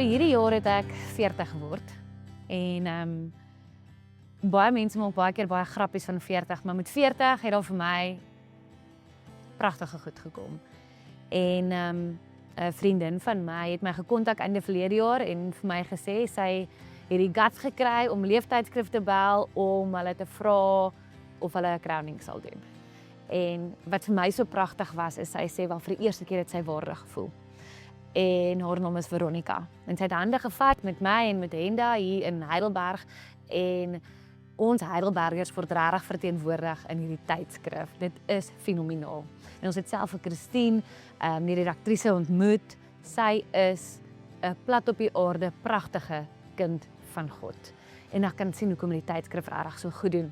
hierdie jaar het ek 40 geword en baie mense maak baie keer baie grappies van 40, maar met 40 het daar vir my pragtige goed gekom. En 'n vriendin van my het my gekontak einde verlede jaar en vir my gesê sy het die guts gekry om leeftydskrif te bel om hulle te vra of hulle 'n crowning sal doen. En wat vir my so pragtig was, is sy sê wel vir die eerste keer het sy waardig gevoel. En haar naam is Veronica. En sy het hande gevat met my en met Henda hier in Heidelberg en ons Heidelbergers word regtig verteenwoordig in hierdie tydskrif. Dit is fenomenaal. En ons het self vir Christine, die redaktrise ontmoet. Sy is 'n plat op die aarde, pragtige kind van God. En ek kan sien hoekom die tydskrif regtig so goed doen.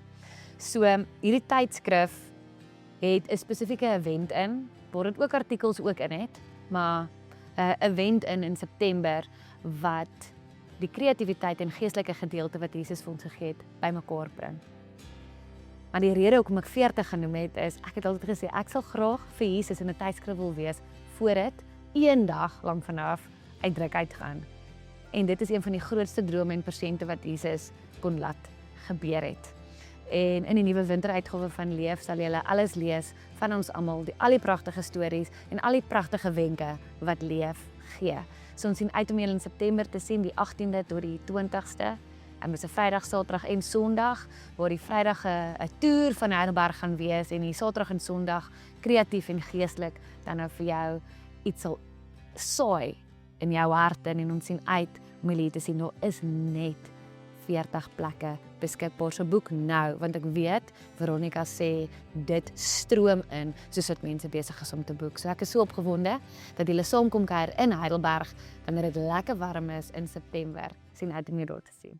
So, hierdie tydskrif het 'n spesifieke event in, waar dit ook artikels ook in het, maar 'n event in September wat die kreatiwiteit en geestelike gedeelte wat Jesus vir ons gegee het, bymekaar bring. Maar die rede hoekom ek 40 genoem het, is ek het altyd gesê ek sal graag vir Jesus in 'n tydskrif wil wees voor dit eendag lank vanaf uit druk uitgaan. En dit is een van die grootste drome en persente wat Jesus kon laat gebeur het. En in die nuwe winteruitgawe van Leef sal julle alles lees van ons almal, al die pragtige stories en al die pragtige wenke wat Leef gee. So ons sien uit om julle in September te sien, die 18de tot die 20ste. En dis 'n Vrydag, Saterdag en Sondag, waar die Vrydag 'n toer van Heidelberg gaan wees en die Saterdag en Sondag kreatief en geestelik dan nou vir jou iets sal saai in jou hart en ons sien uit om julle te sien, daar is net 40 plekke beskikbaar. So boek nou, want ek weet, Veronica sê, dit stroom in, soos wat mense besig is om te boek. So ek is so opgewonde, dat julle saam kom kuier in Heidelberg, wanneer dit lekker warm is in September. Sien uit om jou daar te sien.